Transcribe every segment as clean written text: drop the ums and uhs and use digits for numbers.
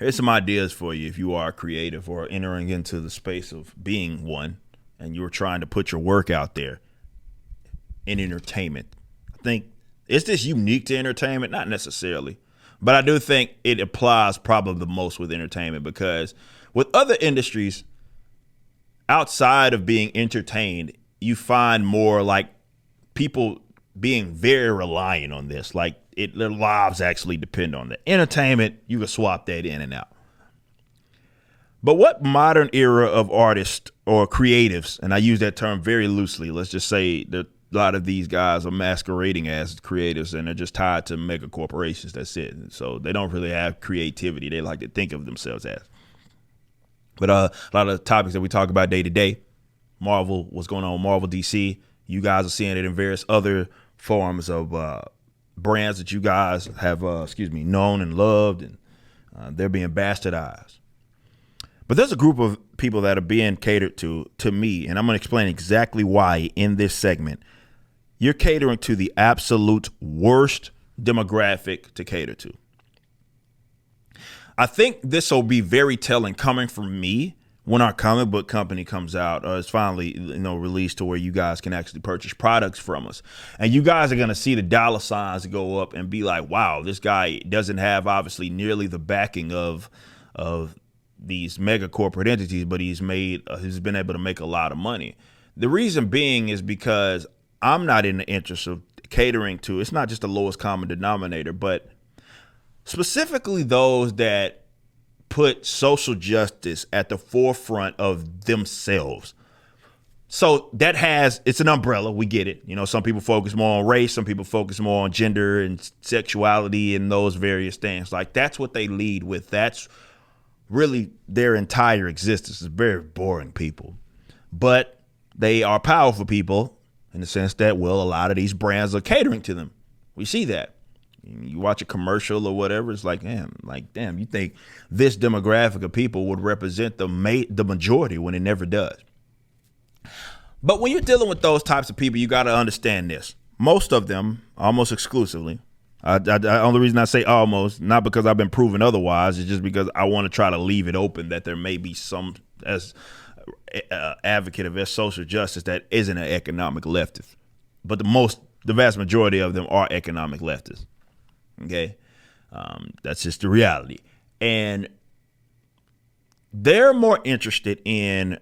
Here's some ideas for you if you are creative or entering into the space of being one and you're trying to put your work out there in entertainment. I think, is this unique to entertainment? Not necessarily. But I do think it applies probably the most with entertainment, because with other industries, outside of being entertained, you find more like people being very reliant on this. Like their lives actually depend on that. Entertainment, you can swap that in and out. But what modern era of artists or creatives, and I use that term very loosely, let's just say that a lot of these guys are masquerading as creatives and they're just tied to mega corporations. That's it. So they don't really have creativity. They like to think of themselves as. But a lot of the topics that we talk about day to day, Marvel, what's going on with Marvel, DC, you guys are seeing it in various other forms of brands that you guys have, known and loved, and they're being bastardized. But there's a group of people that are being catered to me, and I'm going to explain exactly why in this segment. You're catering to the absolute worst demographic to cater to. I think this will be very telling coming from me when our comic book company comes out, or is finally, released to where you guys can actually purchase products from us. And you guys are going to see the dollar signs go up and be like, wow, this guy doesn't have obviously nearly the backing of these mega corporate entities, but he's been able to make a lot of money. The reason being is because I'm not in the interest of catering to, it's not just the lowest common denominator, but specifically those that put social justice at the forefront of themselves. So it's an umbrella. We get it. Some people focus more on race. Some people focus more on gender and sexuality and those various things. Like, that's what they lead with. That's really their entire existence. Is very boring people, but they are powerful people in the sense that, well, a lot of these brands are catering to them. We see that. You watch a commercial or whatever, it's like, damn, you think this demographic of people would represent the majority when it never does. But when you're dealing with those types of people, you got to understand this. Most of them, almost exclusively, only reason I say almost, not because I've been proven otherwise, is just because I want to try to leave it open that there may be some as advocate of social justice that isn't an economic leftist. But the vast majority of them are economic leftists. Okay. That's just the reality. And they're more interested in,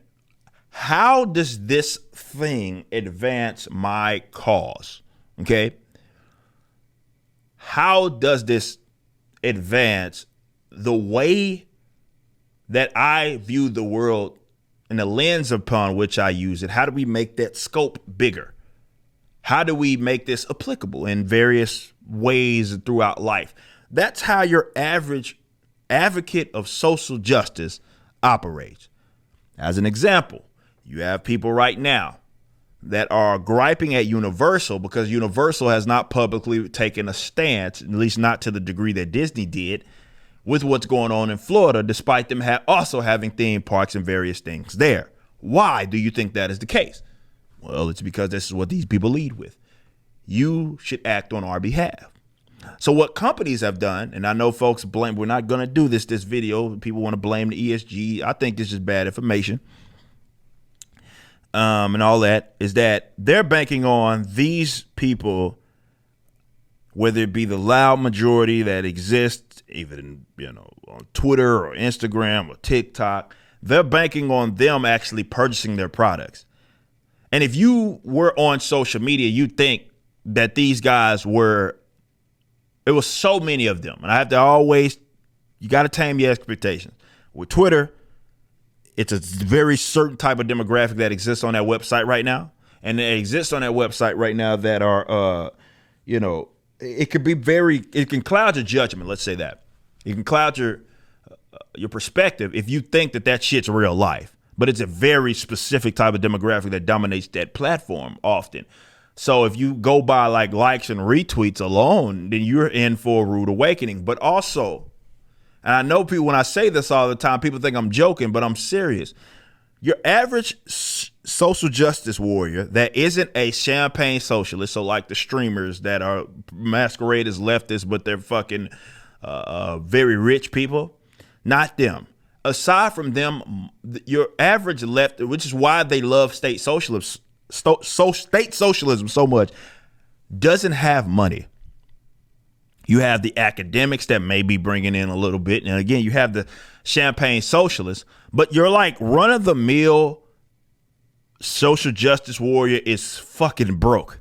how does this thing advance my cause? Okay. How does this advance the way that I view the world and the lens upon which I use it? How do we make that scope bigger? How do we make this applicable in various ways throughout life? That's how your average advocate of social justice operates. As an example, you have people right now that are griping at Universal because Universal has not publicly taken a stance, at least not to the degree that Disney did, with what's going on in Florida, despite them also having theme parks and various things there. Why do you think that is the case? Well, it's because this is what these people lead with. You should act on our behalf. So what companies have done, and I know folks blame, we're not going to do this video. People want to blame the ESG. I think this is bad information. And all that, is that they're banking on these people, whether it be the loud majority that exists, even on Twitter or Instagram or TikTok, they're banking on them actually purchasing their products. And if you were on social media, you'd think that these guys it was so many of them. And I have to you got to tame your expectations. With Twitter, it's a very certain type of demographic that exists on that website right now. And it exists on that website right now that are, it can cloud your judgment. Let's say that. It can cloud your perspective if you think that shit's real life. But it's a very specific type of demographic that dominates that platform often. So if you go by likes and retweets alone, then you're in for a rude awakening. But also, and I know people, when I say this all the time, people think I'm joking, but I'm serious. Your average social justice warrior that isn't a champagne socialist, so like the streamers that are masquerade as leftists, but they're fucking very rich people. not them. Aside from them, your average left, which is why they love state socialism, state socialism so much, doesn't have money. You have the academics that may be bringing in a little bit. And again, you have the champagne socialists, but you're like run of the mill social justice warrior is fucking broke.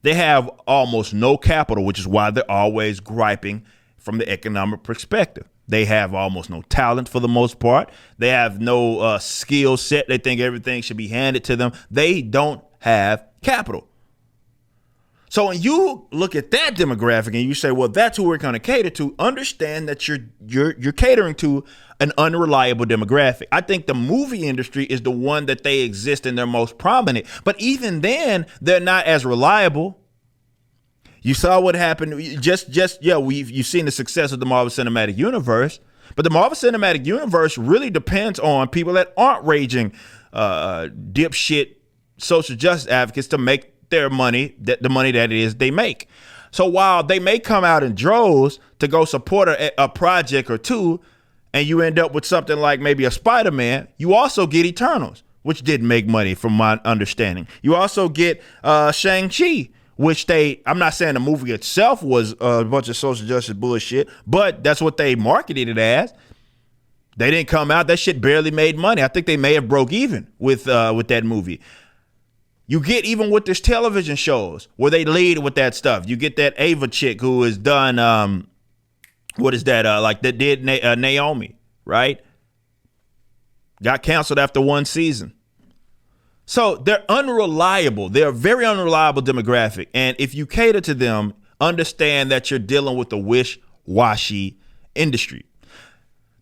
They have almost no capital, which is why they're always griping from the economic perspective. They have almost no talent for the most part. They have no skill set. They think everything should be handed to them. They don't have capital. So when you look at that demographic and you say, well, that's who we're going to cater to, understand that you're catering to an unreliable demographic. I think the movie industry is the one that they exist in their most prominent. But even then, they're not as reliable. You saw what happened. You've seen the success of the Marvel Cinematic Universe. But the Marvel Cinematic Universe really depends on people that aren't raging dipshit social justice advocates to make their money, the money that it is they make. So while they may come out in droves to go support a project or two, and you end up with something like maybe a Spider-Man, you also get Eternals, which didn't make money from my understanding. You also get Shang-Chi, which I'm not saying the movie itself was a bunch of social justice bullshit, but that's what they marketed it as. They didn't come out. That shit barely made money. I think they may have broke even with that movie. You get even with this television shows where they lead with that stuff. You get that Ava chick who has done, what is that? That did Naomi, right? Got canceled after one season. So they're unreliable. They're a very unreliable demographic. And if you cater to them, understand that you're dealing with a wish-washy industry.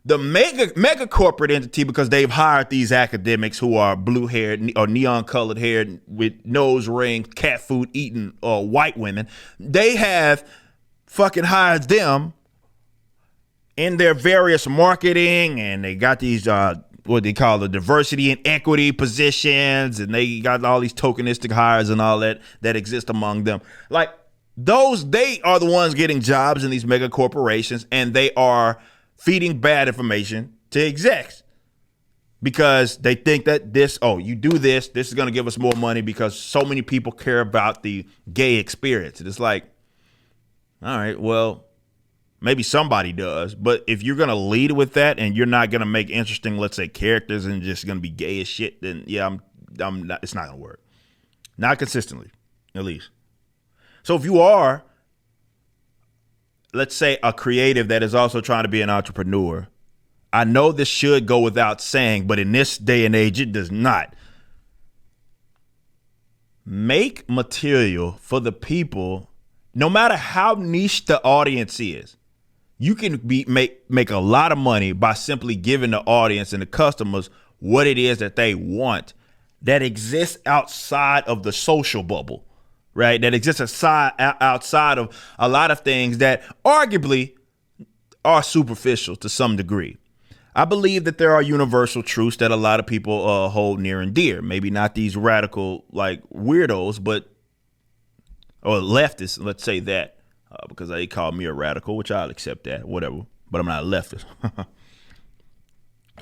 The mega corporate entity, because they've hired these academics who are blue-haired or neon-colored haired with nose rings, cat food eating white women, they have fucking hired them in their various marketing, and they got these what they call the diversity and equity positions, and they got all these tokenistic hires and all that exist among them. Like those, they are the ones getting jobs in these mega corporations, and they are feeding bad information to execs because they think that you do this is going to give us more money because so many people care about the gay experience. And it's like, all right, well, maybe somebody does, but if you're going to lead with that and you're not going to make interesting, let's say, characters and just going to be gay as shit, then yeah, I'm not, it's not going to work. Not consistently, at least. So if you are, let's say, a creative that is also trying to be an entrepreneur, I know this should go without saying, but in this day and age, it does not. Make material for the people, no matter how niche the audience is. You can make a lot of money by simply giving the audience and the customers what it is that they want that exists outside of the social bubble. Right, that exists outside of a lot of things that arguably are superficial to some degree. I believe that there are universal truths that a lot of people hold near and dear. Maybe not these radical like weirdos, or leftists. Let's say that because they call me a radical, which I'll accept that, whatever. But I'm not a leftist. But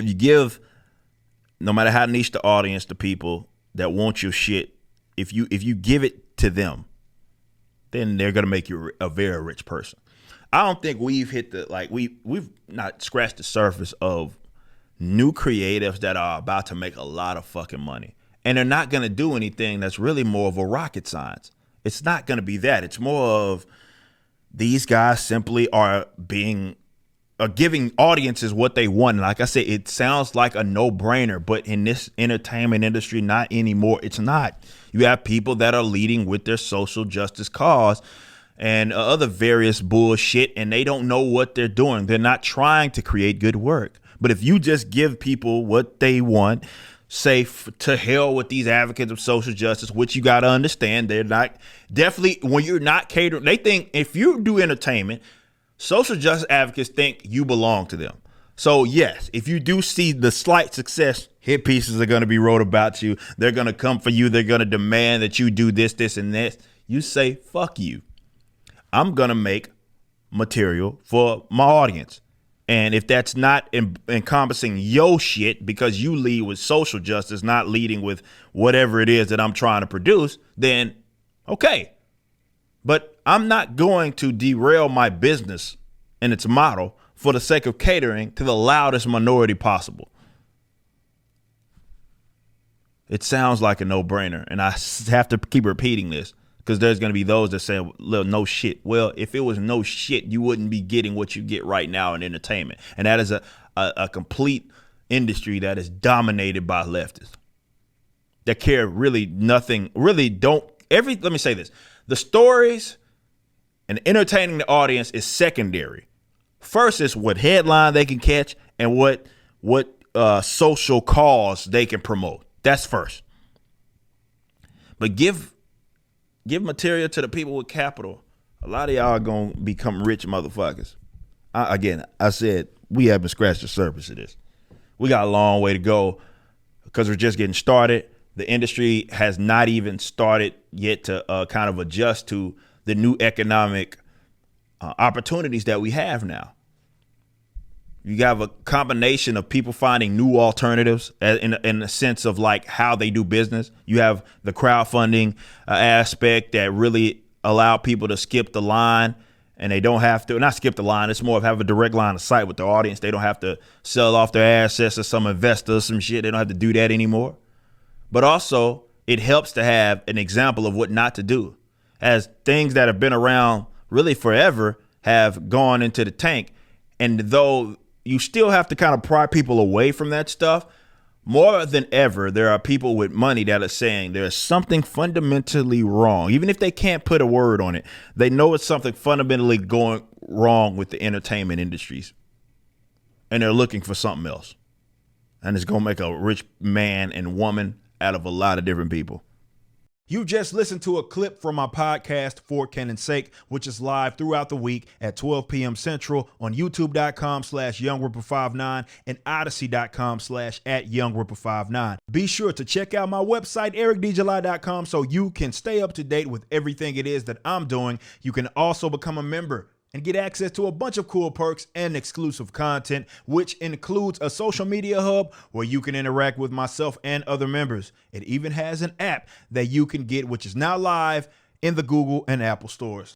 you give, no matter how niche the audience, the people that want your shit, if you give it to them, then they're going to make you a very rich person. I don't think we've hit we've not scratched the surface of new creatives that are about to make a lot of fucking money. And they're not going to do anything that's really more of a rocket science. It's not going to be that. It's more of these guys simply are giving audiences what they want. And like I said, it sounds like a no-brainer, but in this entertainment industry, not anymore. It's not. You have people that are leading with their social justice cause and other various bullshit, and they don't know what they're doing. They're not trying to create good work. But if you just give people what they want, say to hell with these advocates of social justice, which you got to understand, they're not definitely when you're not catering. They think if you do entertainment, social justice advocates think you belong to them. So yes, if you do see the slight success, hit pieces are going to be wrote about you. They're going to come for you. They're going to demand that you do this, this, and this. You say, fuck you. I'm going to make material for my audience. And if that's not encompassing your shit because you lead with social justice, not leading with whatever it is that I'm trying to produce, then okay. But I'm not going to derail my business and its model for the sake of catering to the loudest minority possible. It sounds like a no-brainer, and I have to keep repeating this because there's going to be those that say, well, no shit. Well, if it was no shit, you wouldn't be getting what you get right now in entertainment. And that is a complete industry that is dominated by leftists that care really nothing, really don't. Let me say this. The stories and entertaining the audience is secondary. First is what headline they can catch and what social cause they can promote. That's first. But give material to the people with capital. A lot of y'all are going to become rich motherfuckers. I said we haven't scratched the surface of this. We got a long way to go because we're just getting started. The industry has not even started yet to kind of adjust to the new economic opportunities that we have now. You have a combination of people finding new alternatives in the sense of like how they do business. You have the crowdfunding aspect that really allow people to skip the line, and they don't have to, not skip the line. It's more of have a direct line of sight with the audience. They don't have to sell off their assets to some investors, some shit. They don't have to do that anymore. But also it helps to have an example of what not to do, as things that have been around really forever have gone into the tank. And though you still have to kind of pry people away from that stuff, more than ever, there are people with money that are saying there's something fundamentally wrong. Even if they can't put a word on it, they know it's something fundamentally going wrong with the entertainment industries. And they're looking for something else. And it's going to make a rich man and woman out of a lot of different people. You just listened to a clip from my podcast, For Canon's Sake, which is live throughout the week at 12 p.m. Central on youtube.com/YoungRipper59 and odyssey.com/@YoungRipper59. Be sure to check out my website, ericdjuly.com, so you can stay up to date with everything it is that I'm doing. You can also become a member and get access to a bunch of cool perks and exclusive content, which includes a social media hub where you can interact with myself and other members. It even has an app that you can get, which is now live in the Google and Apple stores.